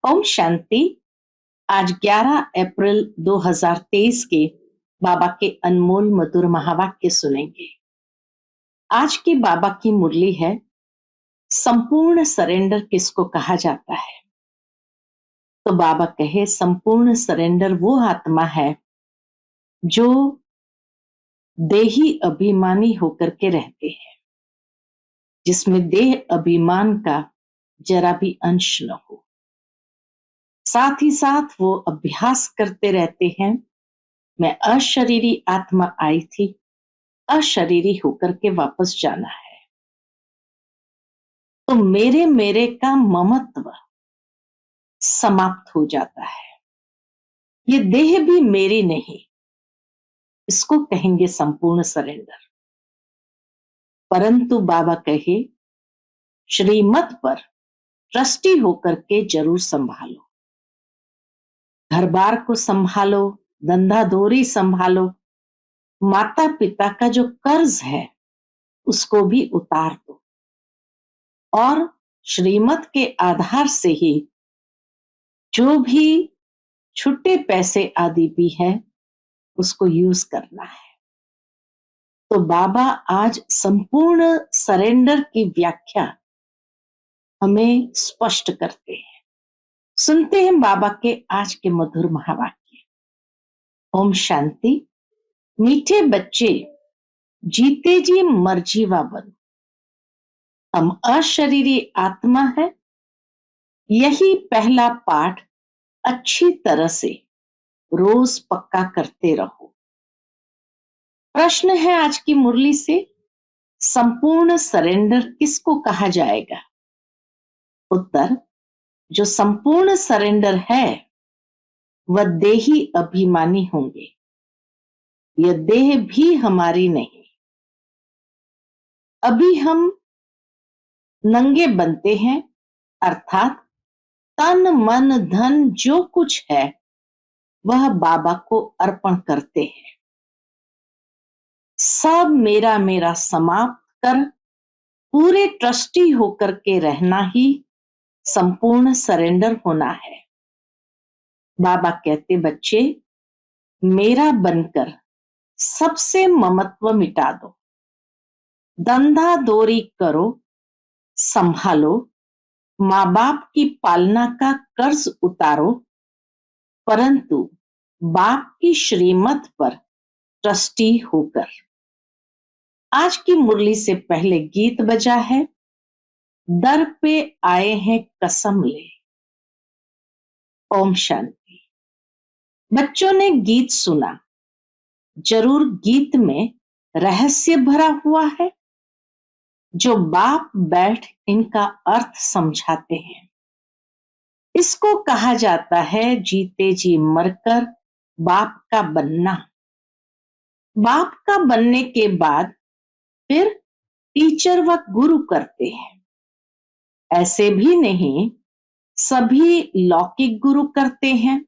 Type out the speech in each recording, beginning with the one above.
ओम शांति। आज 11 अप्रैल 2023 के बाबा के अनमोल मधुर महावाक्य सुनेंगे। आज की बाबा की मुरली है, संपूर्ण सरेंडर किसको कहा जाता है। तो बाबा कहे संपूर्ण सरेंडर वो आत्मा है जो देही अभिमानी होकर के रहते हैं, जिसमें देह अभिमान का जरा भी अंश न हो। साथ ही साथ वो अभ्यास करते रहते हैं, मैं अशरीरी आत्मा आई थी, अशरीरी होकर के वापस जाना है। तो मेरे मेरे का ममत्व समाप्त हो जाता है। ये देह भी मेरी नहीं, इसको कहेंगे संपूर्ण सरेंडर। परंतु बाबा कहे श्रीमत पर ट्रस्टी होकर के जरूर संभालो, घर बार को संभालो, धंधा दोरी संभालो, माता पिता का जो कर्ज है उसको भी उतार दो और श्रीमत के आधार से ही जो भी छुट्टे पैसे आदि भी है उसको यूज करना है। तो बाबा आज संपूर्ण सरेंडर की व्याख्या हमें स्पष्ट करते हैं। सुनते हैं बाबा के आज के मधुर महावाक्य। ओम शांति। मीठे बच्चे, जीते जी मर्जीवा बनो। हम अशरीरी आत्मा है, यही पहला पाठ अच्छी तरह से रोज पक्का करते रहो। प्रश्न है आज की मुरली से, संपूर्ण सरेंडर किसको कहा जाएगा। उत्तर, जो संपूर्ण सरेंडर है वह देही अभिमानी होंगे। यह देह भी हमारी नहीं। अभी हम नंगे बनते हैं, अर्थात तन मन धन जो कुछ है वह बाबा को अर्पण करते हैं। सब मेरा मेरा समाप्त कर पूरे ट्रस्टी होकर के रहना ही संपूर्ण सरेंडर होना है। बाबा कहते बच्चे, मेरा बनकर सबसे ममत्व मिटा दो, धंधा दोरी करो, संभालो, माँ बाप की पालना का कर्ज उतारो, परंतु बाप की श्रीमत पर ट्रस्टी होकर। आज की मुरली से पहले गीत बजा है, दर पे आए हैं कसम ले। ओम शांति। बच्चों ने गीत सुना, जरूर गीत में रहस्य भरा हुआ है जो बाप बैठ इनका अर्थ समझाते हैं। इसको कहा जाता है जीते जी मरकर बाप का बनना। बाप का बनने के बाद फिर टीचर व गुरु करते हैं। ऐसे भी नहीं, सभी लौकिक गुरु करते हैं,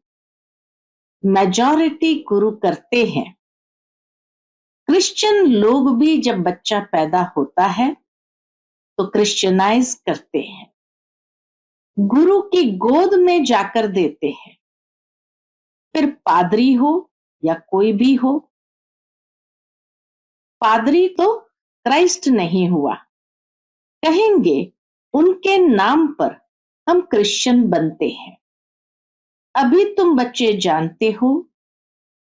मेजॉरिटी गुरु करते हैं। क्रिश्चियन लोग भी जब बच्चा पैदा होता है तो क्रिश्चियनाइज करते हैं, गुरु की गोद में जाकर देते हैं। फिर पादरी हो या कोई भी हो, पादरी तो क्राइस्ट नहीं हुआ, कहेंगे उनके नाम पर हम क्रिश्चियन बनते हैं। अभी तुम बच्चे जानते हो,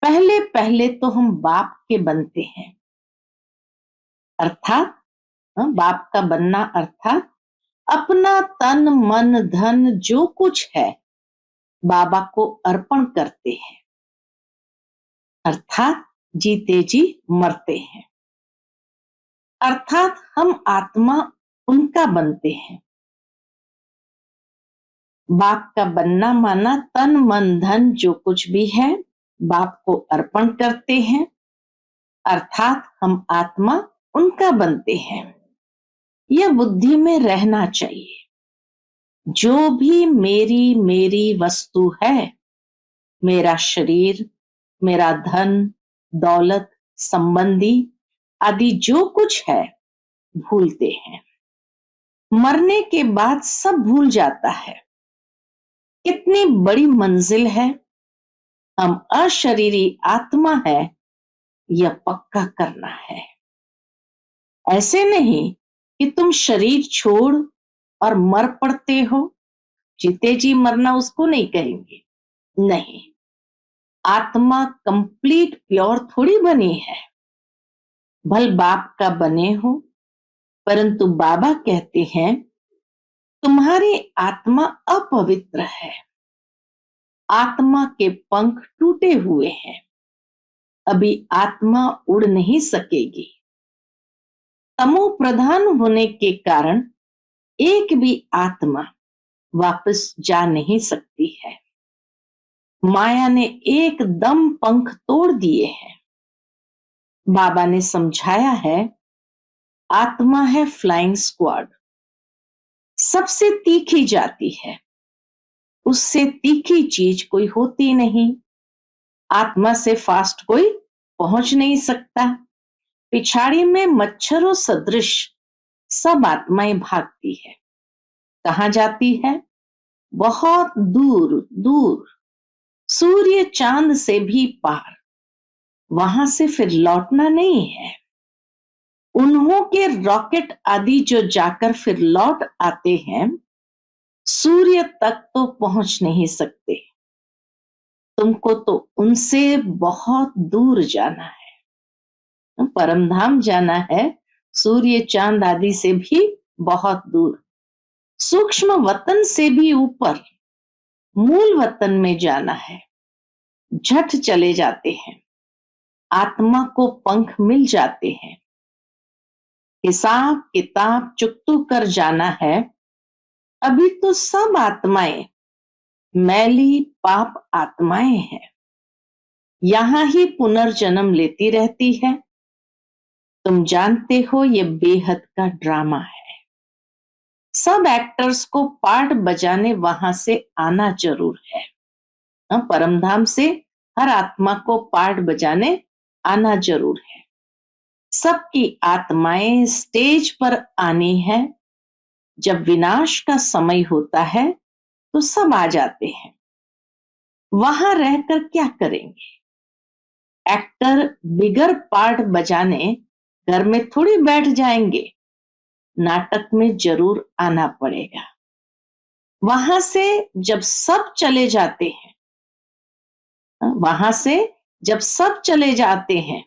पहले पहले तो हम बाप के बनते हैं, अर्थात बाप का बनना अर्थात अपना तन मन धन जो कुछ है बाबा को अर्पण करते हैं, अर्थात जीते जी मरते हैं, अर्थात हम आत्मा उनका बनते हैं। बाप का बनना माना तन मन धन जो कुछ भी है बाप को अर्पण करते हैं, अर्थात हम आत्मा उनका बनते हैं। यह बुद्धि में रहना चाहिए। जो भी मेरी मेरी वस्तु है, मेरा शरीर, मेरा धन दौलत संबंधी आदि जो कुछ है भूलते हैं। मरने के बाद सब भूल जाता है। कितनी बड़ी मंजिल है, हम अशरीरी आत्मा है, यह पक्का करना है। ऐसे नहीं कि तुम शरीर छोड़ और मर पड़ते हो, जीते जी मरना उसको नहीं कहेंगे। नहीं, आत्मा कंप्लीट प्योर थोड़ी बनी है। भल बाप का बने हो, परंतु बाबा कहते हैं तुम्हारी आत्मा अपवित्र है, आत्मा के पंख टूटे हुए हैं, अभी आत्मा उड़ नहीं सकेगी। तमो प्रधान होने के कारण एक भी आत्मा वापस जा नहीं सकती है। माया ने एकदम पंख तोड़ दिए हैं। बाबा ने समझाया है आत्मा है फ्लाइंग स्क्वाड, सबसे तीखी जाती है, उससे तीखी चीज कोई होती नहीं। आत्मा से फास्ट कोई पहुंच नहीं सकता। पिछाड़ी में मच्छरों सदृश सब आत्माएं भागती है। कहाँ जाती है? बहुत दूर दूर, सूर्य चांद से भी पार। वहां से फिर लौटना नहीं है। उन्हों के रॉकेट आदि जो जाकर फिर लौट आते हैं, सूर्य तक तो पहुंच नहीं सकते। तुमको तो उनसे बहुत दूर जाना है, परमधाम जाना है, सूर्य चांद आदि से भी बहुत दूर, सूक्ष्म वतन से भी ऊपर मूल वतन में जाना है। झट चले जाते हैं, आत्मा को पंख मिल जाते हैं। हिसाब किताब चुकतू कर जाना है। अभी तो सब आत्माएं मैली पाप आत्माएं हैं, यहां ही पुनर्जन्म लेती रहती है। तुम जानते हो ये बेहद का ड्रामा है। सब एक्टर्स को पार्ट बजाने वहां से आना जरूर है। परमधाम से हर आत्मा को पार्ट बजाने आना जरूर है। सबकी आत्माएं स्टेज पर आनी है। जब विनाश का समय होता है तो सब आ जाते हैं। वहां रहकर क्या करेंगे? एक्टर बिगर पार्ट बजाने घर में थोड़ी बैठ जाएंगे, नाटक में जरूर आना पड़ेगा। वहां से जब सब चले जाते हैं, वहां से जब सब चले जाते हैं,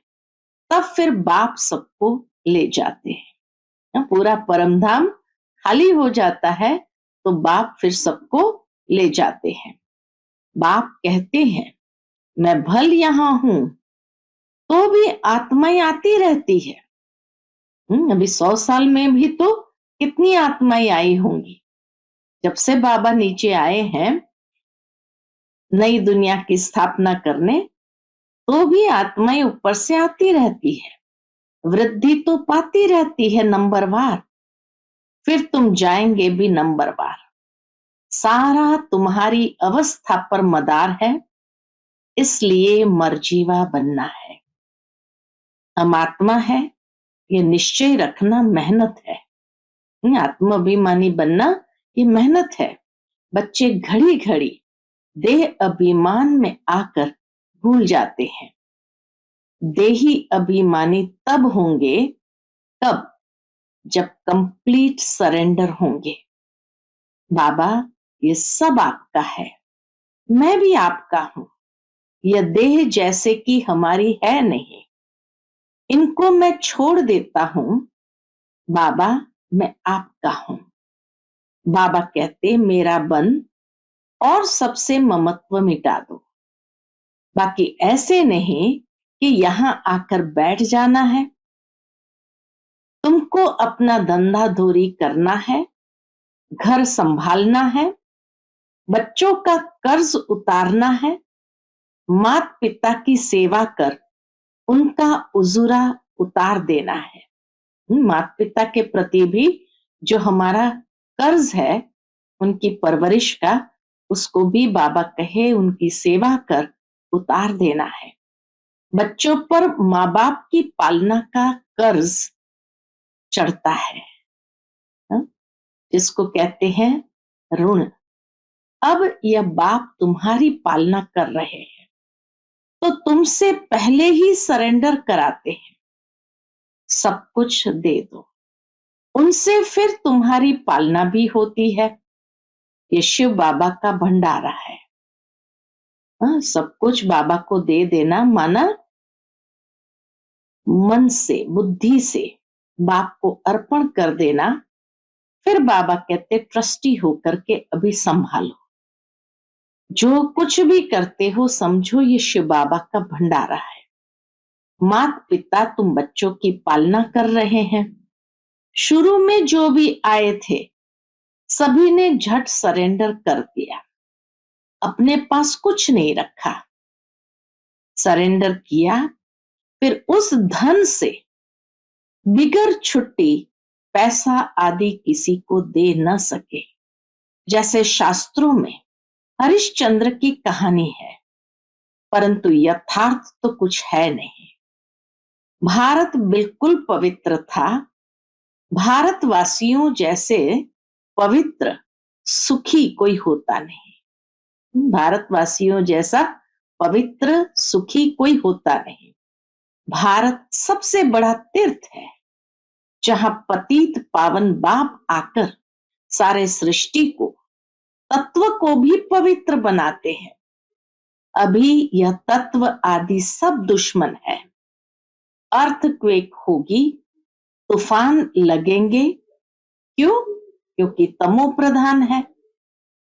तब फिर बाप सबको ले जाते हैं। पूरा परमधाम खाली हो जाता है तो बाप फिर सबको ले जाते हैं। बाप कहते हैं मैं भल यहां हूं तो भी आत्माएं आती रहती है। अभी 100 साल में भी तो कितनी आत्माएं आई होंगी। जब से बाबा नीचे आए हैं नई दुनिया की स्थापना करने, तो भी आत्माएं ऊपर से आती रहती है, वृद्धि तो पाती रहती है नंबरवार। फिर तुम जाएंगे भी नंबरवार। सारा तुम्हारी अवस्था पर मदार है, इसलिए मर्जीवा बनना है। हम आत्मा है, ये निश्चय रखना मेहनत है। आत्माभिमानी बनना ये मेहनत है। बच्चे घड़ी घड़ी देह अभिमान में आकर भूल जाते हैं। देही अभिमानी तब होंगे तब जब कंप्लीट सरेंडर होंगे। बाबा ये सब आपका है, मैं भी आपका हूं। यह देह जैसे कि हमारी है नहीं, इनको मैं छोड़ देता हूं। बाबा मैं आपका हूं। बाबा कहते मेरा बन और सबसे ममत्व मिटा दो। बाकी ऐसे नहीं कि यहां आकर बैठ जाना है। तुमको अपना धंधा धोरी करना है, घर संभालना है, बच्चों का कर्ज उतारना है, माता पिता की सेवा कर उनका उजूरा उतार देना है। माता पिता के प्रति भी जो हमारा कर्ज है उनकी परवरिश का, उसको भी बाबा कहे उनकी सेवा कर उतार देना है। बच्चों पर माँ बाप की पालना का कर्ज चढ़ता है, जिसको कहते हैं ऋण। अब यह बाप तुम्हारी पालना कर रहे हैं, तो तुमसे पहले ही सरेंडर कराते हैं, सब कुछ दे दो, उनसे फिर तुम्हारी पालना भी होती है। ये शिव बाबा का भंडारा है। सब कुछ बाबा को दे देना माना मन से, बुद्धि से बाप को अर्पण कर देना। फिर बाबा कहते ट्रस्टी होकर के अभी संभालो, जो कुछ भी करते हो समझो ये शिव बाबा का भंडारा है। माता पिता तुम बच्चों की पालना कर रहे हैं। शुरू में जो भी आए थे सभी ने झट सरेंडर कर दिया, अपने पास कुछ नहीं रखा, सरेंडर किया। फिर उस धन से बिगर छुट्टी पैसा आदि किसी को दे न सके। जैसे शास्त्रों में हरिश्चंद्र की कहानी है, परंतु यथार्थ तो कुछ है नहीं। भारत बिल्कुल पवित्र था। भारतवासियों जैसे पवित्र सुखी कोई होता नहीं। भारतवासियों जैसा पवित्र सुखी कोई होता नहीं। भारत सबसे बड़ा तीर्थ है, जहां पतित पावन बाप आकर सारे सृष्टि को, तत्व को भी पवित्र बनाते हैं। अभी यह तत्व आदि सब दुश्मन है। अर्थक्वेक होगी, तूफान लगेंगे। क्यों? क्योंकि तमो प्रधान है।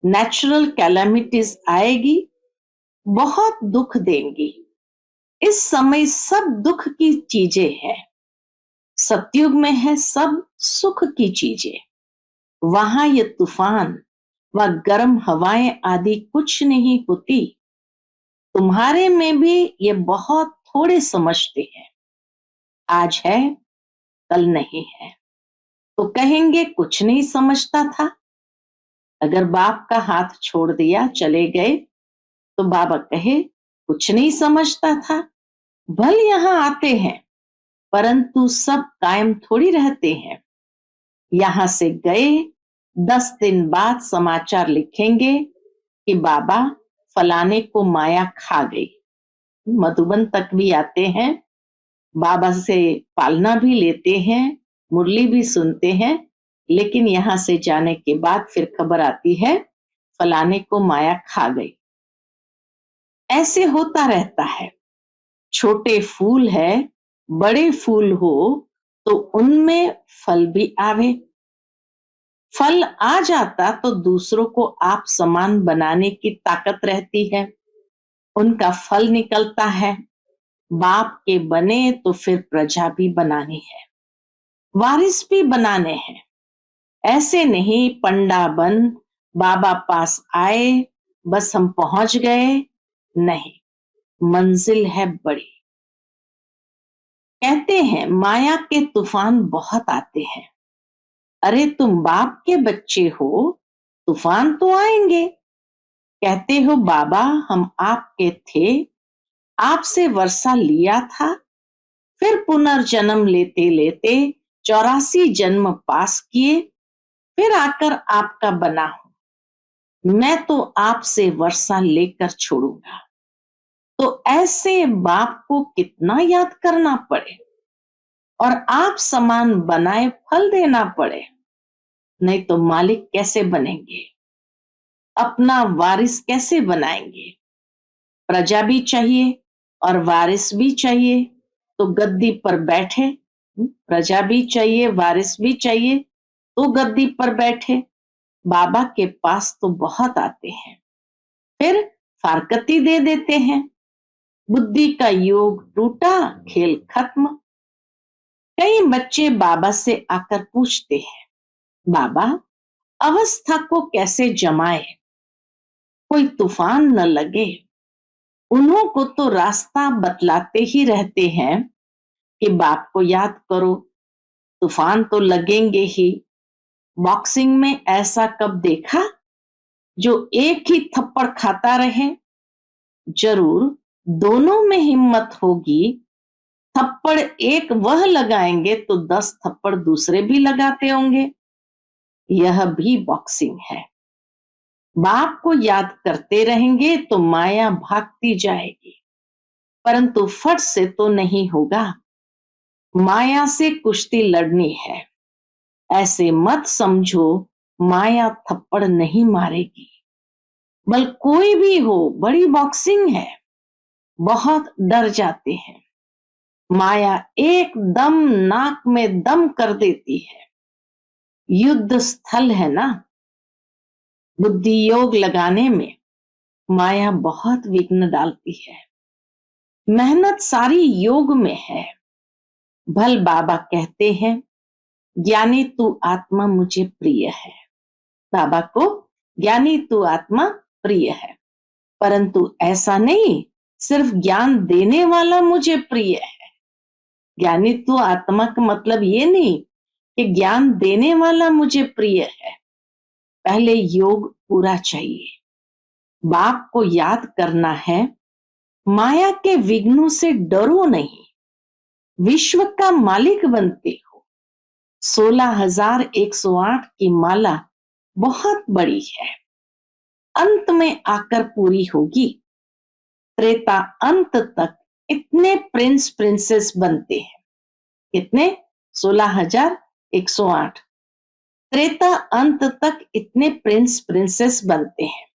नेचुरल कैलामिटीज आएगी, बहुत दुख देंगी। इस समय सब दुख की चीजें हैं। सतयुग में है सब सुख की चीजें। वहां ये तूफान व गर्म हवाएं आदि कुछ नहीं होती। तुम्हारे में भी ये बहुत थोड़े समझते हैं। आज है कल नहीं है, तो कहेंगे कुछ नहीं समझता था। अगर बाप का हाथ छोड़ दिया, चले गए, तो बाबा कहे कुछ नहीं समझता था। भल यहां आते हैं, परंतु सब कायम थोड़ी रहते हैं। यहां से गए 10 दिन बाद समाचार लिखेंगे कि बाबा फलाने को माया खा गई। मधुबन तक भी आते हैं, बाबा से पालना भी लेते हैं, मुरली भी सुनते हैं, लेकिन यहां से जाने के बाद फिर खबर आती है फलाने को माया खा गई। ऐसे होता रहता है। छोटे फूल है, बड़े फूल हो तो उनमें फल भी आवे। फल आ जाता तो दूसरों को आप समान बनाने की ताकत रहती है, उनका फल निकलता है। बाप के बने तो फिर प्रजा भी बनानी है, वारिस भी बनाने हैं। ऐसे नहीं पंडा बन बाबा पास आए, बस हम पहुंच गए, नहीं, मंजिल है बड़ी। कहते हैं माया के तूफान बहुत आते हैं। अरे तुम बाप के बच्चे हो, तूफान तो आएंगे। कहते हो बाबा हम आपके थे, आपसे वर्षा लिया था, फिर पुनर्जन्म लेते लेते 84 जन्म पास किए, फिर आकर आपका बना हूं। मैं तो आपसे वर्षा लेकर छोड़ूंगा। तो ऐसे बाप को कितना याद करना पड़े और आप समान बनाए फल देना पड़े, नहीं तो मालिक कैसे बनेंगे, अपना वारिस कैसे बनाएंगे। प्रजा भी चाहिए और वारिस भी चाहिए, तो गद्दी पर बैठे। प्रजा भी चाहिए, वारिस भी चाहिए, तो गद्दी पर बैठे। बाबा के पास तो बहुत आते हैं, फिर फारकती दे देते हैं। बुद्धि का योग टूटा, खेल खत्म। कई बच्चे बाबा से आकर पूछते हैं बाबा अवस्था को कैसे जमाए, कोई तूफान न लगे। उन्हों को तो रास्ता बतलाते ही रहते हैं कि बाप को याद करो, तूफान तो लगेंगे ही। बॉक्सिंग में ऐसा कब देखा जो एक ही थप्पड़ खाता रहे? जरूर दोनों में हिम्मत होगी। थप्पड़ एक वह लगाएंगे तो 10 थप्पड़ दूसरे भी लगाते होंगे। यह भी बॉक्सिंग है। बाप को याद करते रहेंगे तो माया भागती जाएगी, परंतु फट से तो नहीं होगा। माया से कुश्ती लड़नी है। ऐसे मत समझो माया थप्पड़ नहीं मारेगी। बल कोई भी हो, बड़ी बॉक्सिंग है, बहुत डर जाते हैं। माया एकदम नाक में दम कर देती है। युद्ध स्थल है ना, बुद्धि योग लगाने में माया बहुत विघ्न डालती है। मेहनत सारी योग में है। भल बाबा कहते हैं, ज्ञानी तू आत्मा मुझे प्रिय है। बाबा को ज्ञानी तू आत्मा प्रिय है, परंतु ऐसा नहीं सिर्फ ज्ञान देने वाला मुझे प्रिय है। ज्ञानी तू आत्मा का मतलब ये नहीं कि ज्ञान देने वाला मुझे प्रिय है। पहले योग पूरा चाहिए। बाप को याद करना है। माया के विघ्नों से डरो नहीं, विश्व का मालिक बनते हो। 16,108 की माला बहुत बड़ी है, अंत में आकर पूरी होगी। त्रेता अंत तक इतने प्रिंस प्रिंसेस बनते हैं। कितने? 16,108। त्रेता अंत तक इतने प्रिंस प्रिंसेस बनते हैं।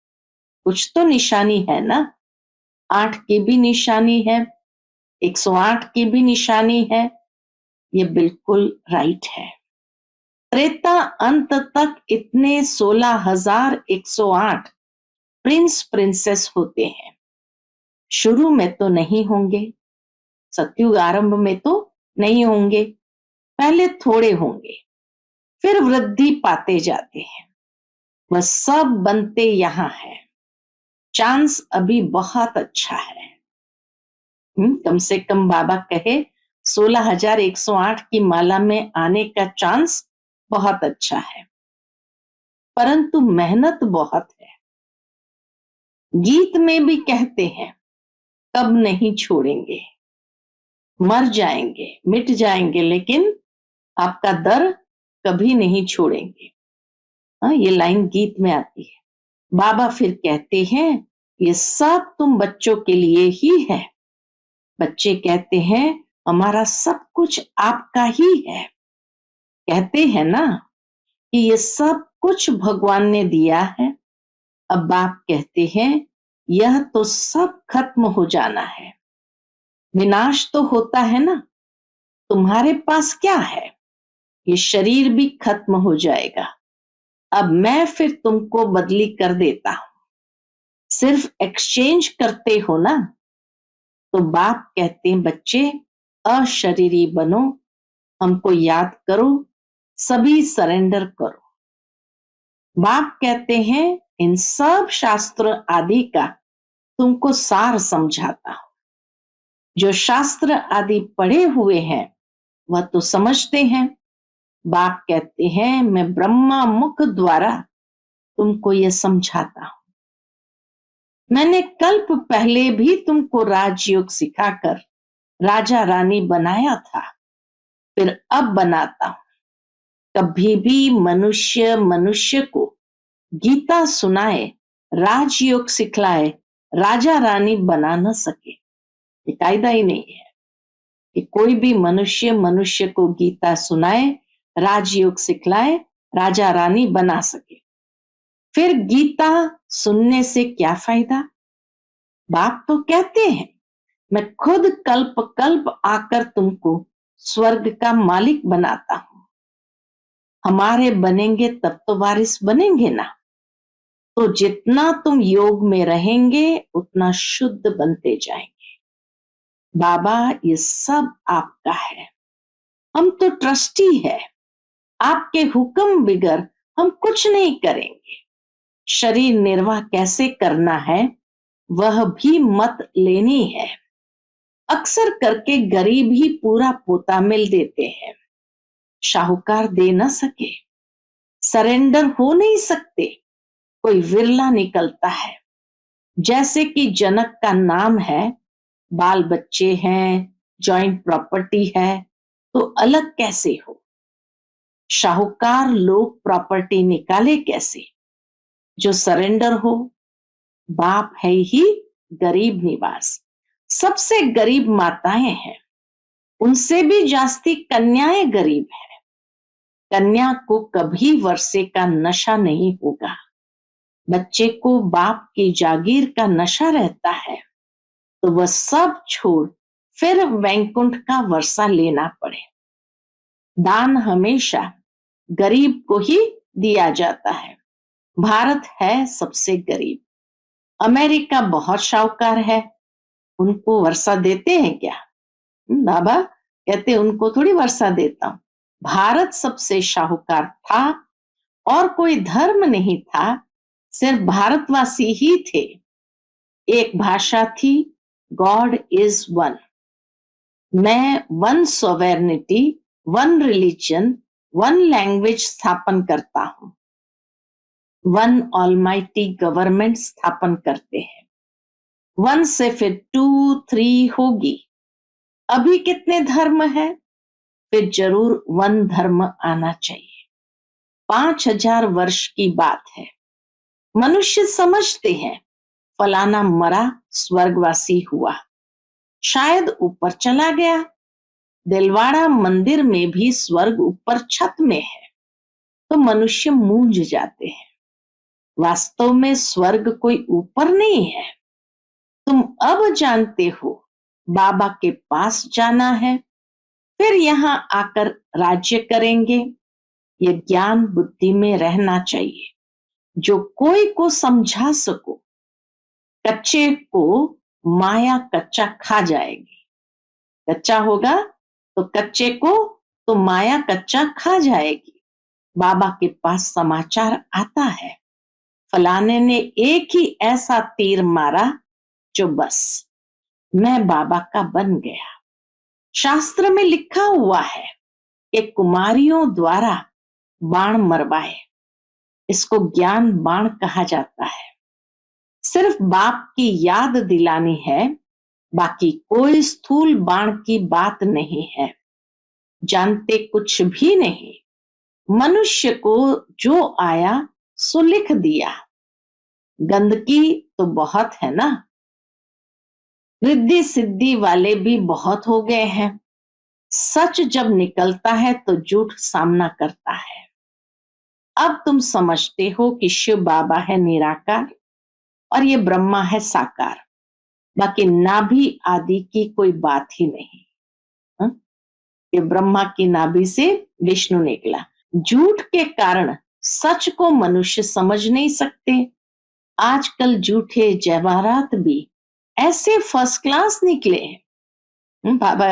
कुछ तो निशानी है ना। 8 की भी निशानी है, 108 की भी निशानी है। ये बिल्कुल राइट है। त्रेता अंत तक इतने 16,108 प्रिंस प्रिंसेस होते हैं। शुरू में तो नहीं होंगे, सतयुग आरंभ में तो नहीं होंगे, पहले थोड़े होंगे, फिर वृद्धि पाते जाते हैं। वह सब बनते यहां है। चांस अभी बहुत अच्छा है। कम से कम बाबा कहे 16,108 की माला में आने का चांस बहुत अच्छा है, परंतु मेहनत बहुत है। गीत में भी कहते हैं, कब नहीं छोड़ेंगे, मर जाएंगे, मिट जाएंगे, लेकिन आपका दर कभी नहीं छोड़ेंगे। ये लाइन गीत में आती है। बाबा फिर कहते हैं, ये सब तुम बच्चों के लिए ही है। बच्चे कहते हैं, हमारा सब कुछ आपका ही है। कहते हैं ना कि ये सब कुछ भगवान ने दिया है। अब बाप कहते हैं, यह तो सब खत्म हो जाना है, विनाश तो होता है ना। तुम्हारे पास क्या है? ये शरीर भी खत्म हो जाएगा। अब मैं फिर तुमको बदली कर देता हूं। सिर्फ एक्सचेंज करते हो ना। तो बाप कहते हैं, बच्चे अशरीरी बनो, हमको याद करो, सभी सरेंडर करो। बाप कहते हैं, इन सब शास्त्र आदि का तुमको सार समझाता हूं। जो शास्त्र आदि पढ़े हुए हैं वह तो समझते हैं। बाप कहते हैं, मैं ब्रह्मा मुख द्वारा तुमको ये समझाता हूं। मैंने कल्प पहले भी तुमको राजयोग सिखाकर राजा रानी बनाया था, फिर अब बनाता हूं। कभी भी मनुष्य मनुष्य को गीता सुनाए, राजयोग सिखलाए, राजा रानी बना न सके। ये कायदा ही नहीं है कि कोई भी मनुष्य मनुष्य को गीता सुनाए, राजयोग सिखलाए, राजा रानी बना सके। फिर गीता सुनने से क्या फायदा? बाप तो कहते हैं, मैं खुद कल्प कल्प आकर तुमको स्वर्ग का मालिक बनाता हूं। हमारे बनेंगे तब तो वारिस बनेंगे ना। तो जितना तुम योग में रहेंगे उतना शुद्ध बनते जाएंगे। बाबा ये सब आपका है, हम तो ट्रस्टी है। आपके हुक्म बिगर हम कुछ नहीं करेंगे। शरीर निर्वाह कैसे करना है वह भी मत लेनी है। अक्सर करके गरीब ही पूरा पोता मिल देते हैं, शाहूकार दे न सके, सरेंडर हो नहीं सकते, कोई विरला निकलता है। जैसे कि जनक का नाम है, बाल बच्चे हैं, जॉइंट प्रॉपर्टी है, तो अलग कैसे हो? शाहूकार लोग प्रॉपर्टी निकाले कैसे? जो सरेंडर हो। बाप है ही गरीब निवास। सबसे गरीब माताएं हैं, उनसे भी जास्ती कन्याएं गरीब है। कन्या को कभी वर्षे का नशा नहीं होगा। बच्चे को बाप की जागीर का नशा रहता है तो वह सब छोड़ फिर वैकुंठ का वर्षा लेना पड़े। दान हमेशा गरीब को ही दिया जाता है। भारत है सबसे गरीब। अमेरिका बहुत शाहूकार है, उनको वर्षा देते हैं क्या? बाबा कहते उनको थोड़ी वर्षा देता हूं। भारत सबसे शाहूकार था और कोई धर्म नहीं था, सिर्फ भारतवासी ही थे। एक भाषा थी, गॉड इज वन। मैं one sovereignty, one religion, one language स्थापन करता हूं। वन ऑलमाइटी गवर्नमेंट स्थापन करते हैं। वन से फिर 2, 3 होगी। अभी कितने धर्म है? फिर जरूर वन धर्म आना चाहिए। 5000 वर्ष की बात है। मनुष्य समझते हैं फलाना मरा, स्वर्गवासी हुआ, शायद ऊपर चला गया। दिलवाड़ा मंदिर में भी स्वर्ग ऊपर छत में है, तो मनुष्य मूंझ जाते हैं। वास्तव में स्वर्ग कोई ऊपर नहीं है। तुम अब जानते हो बाबा के पास जाना है, फिर यहाँ आकर राज्य करेंगे। ये ज्ञान बुद्धि में रहना चाहिए, जो कोई को समझा सको। कच्चे को माया कच्चा खा जाएगी। कच्चा होगा तो कच्चे को तो माया कच्चा खा जाएगी। बाबा के पास समाचार आता है, फलाने ने एक ही ऐसा तीर मारा जो बस मैं बाबा का बन गया। शास्त्र में लिखा हुआ है कि कुमारियों द्वारा बाण मरवाए। इसको ज्ञान बाण कहा जाता है। सिर्फ बाप की याद दिलानी है, बाकी कोई स्थूल बाण की बात नहीं है। जानते कुछ भी नहीं। मनुष्य को जो आया सो लिख दिया। गंदगी तो बहुत है ना। रिद्धि सिद्धि वाले भी बहुत हो गए हैं। सच जब निकलता है तो झूठ सामना करता है। अब तुम समझते हो कि शिव बाबा है निराकार और ये ब्रह्मा है साकार। बाकी नाभि आदि की कोई बात ही नहीं। हा? ये ब्रह्मा की नाभि से विष्णु निकला। झूठ के कारण सच को मनुष्य समझ नहीं सकते। आजकल झूठे जवाहरात भी ऐसे फर्स्ट क्लास निकले हैं। बाबा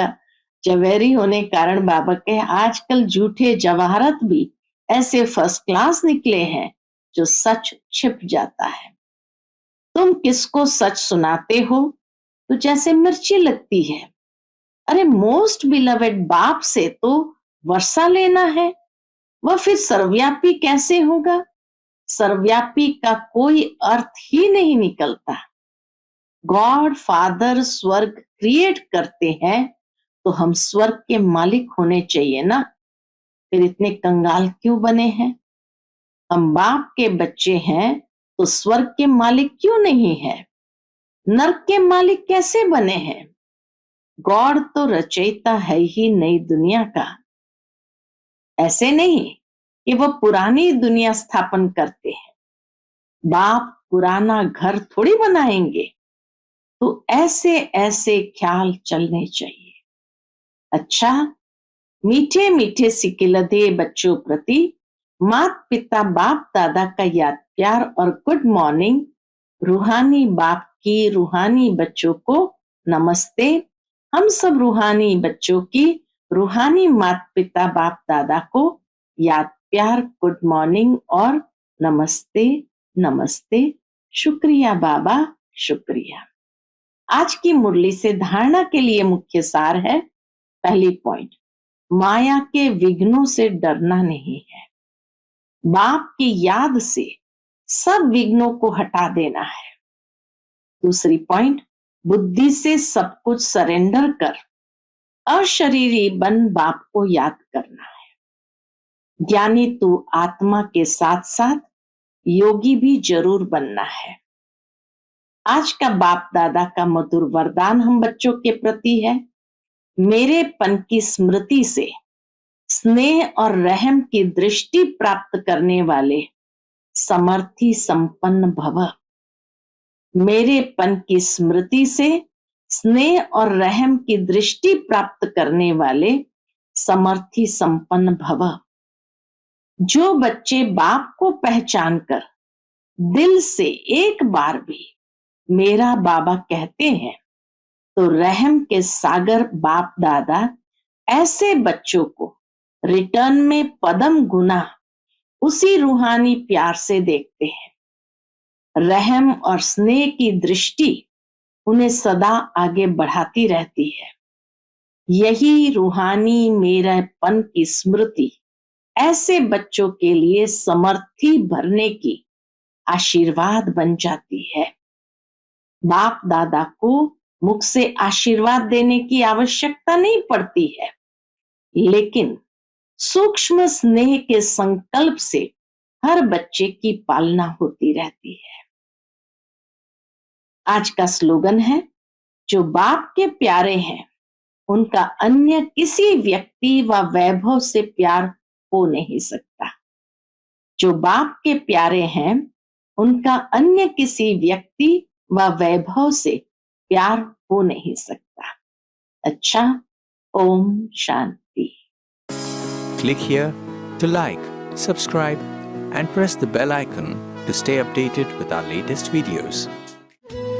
जवेरी होने कारण बाबा के आजकल झूठे जवाहरात भी ऐसे फर्स्ट क्लास निकले हैं जो सच छिप जाता है। तुम किसको सच सुनाते हो तो जैसे मिर्ची लगती है। अरे मोस्ट बिलवेड बाप से तो वर्षा लेना है, वह फिर सर्वव्यापी कैसे होगा? सर्वव्यापी का कोई अर्थ ही नहीं निकलता। गॉड फादर स्वर्ग क्रिएट करते हैं तो हम स्वर्ग के मालिक होने चाहिए ना। फिर इतने कंगाल क्यों बने हैं? हम बाप के बच्चे हैं तो स्वर्ग के मालिक क्यों नहीं है? नर्क के मालिक कैसे बने हैं? गॉड तो रचयिता है ही नई दुनिया का। ऐसे नहीं कि वह पुरानी दुनिया स्थापन करते हैं। बाप पुराना घर थोड़ी बनाएंगे। तो ऐसे ऐसे ख्याल चलने चाहिए। अच्छा, मीठे मीठे सिकिलधे बच्चों प्रति माता पिता बाप दादा का याद प्यार और गुड मॉर्निंग। रूहानी बाप की रूहानी बच्चों को नमस्ते। हम सब रूहानी बच्चों की रूहानी माता पिता बाप दादा को याद प्यार गुड मॉर्निंग और नमस्ते नमस्ते। शुक्रिया बाबा, शुक्रिया। आज की मुरली से धारणा के लिए मुख्य सार है। पहली पॉइंट, माया के विघ्नों से डरना नहीं है। बाप की याद से सब विघ्नों को हटा देना है। दूसरी पॉइंट, बुद्धि से सब कुछ सरेंडर कर अशरीरी बन बाप को याद करना है। ज्ञानी तू आत्मा के साथ साथ योगी भी जरूर बनना है। आज का बाप दादा का मधुर वरदान हम बच्चों के प्रति है, मेरेपन की स्मृति से स्नेह और रहम की दृष्टि प्राप्त करने वाले समर्थी संपन्न भव। मेरेपन की स्मृति से स्नेह और रहम की दृष्टि प्राप्त करने वाले समर्थी संपन्न भव। जो बच्चे बाप को पहचान कर दिल से एक बार भी मेरा बाबा कहते हैं, तो रहम के सागर बाप दादा ऐसे बच्चों को रिटर्न में पदम गुना उसी रूहानी प्यार से देखते हैं। रहम और स्नेह की दृष्टि उन्हें सदा आगे बढ़ाती रहती है। यही रूहानी मेरापन की स्मृति ऐसे बच्चों के लिए समर्थी भरने की आशीर्वाद बन जाती है। बाप दादा को मुख से आशीर्वाद देने की आवश्यकता नहीं पड़ती है, लेकिन सूक्ष्म स्नेह के संकल्प से हर बच्चे की पालना होती रहती है। आज का स्लोगन है, जो बाप के प्यारे हैं उनका अन्य किसी व्यक्ति व वैभव से प्यार हो नहीं सकता। जो बाप के प्यारे हैं उनका अन्य किसी व्यक्ति व वैभव से प्यार हो नहीं सकता। अच्छा, Om Shanti. Click here to like, subscribe and press the bell icon to stay updated with our latest videos.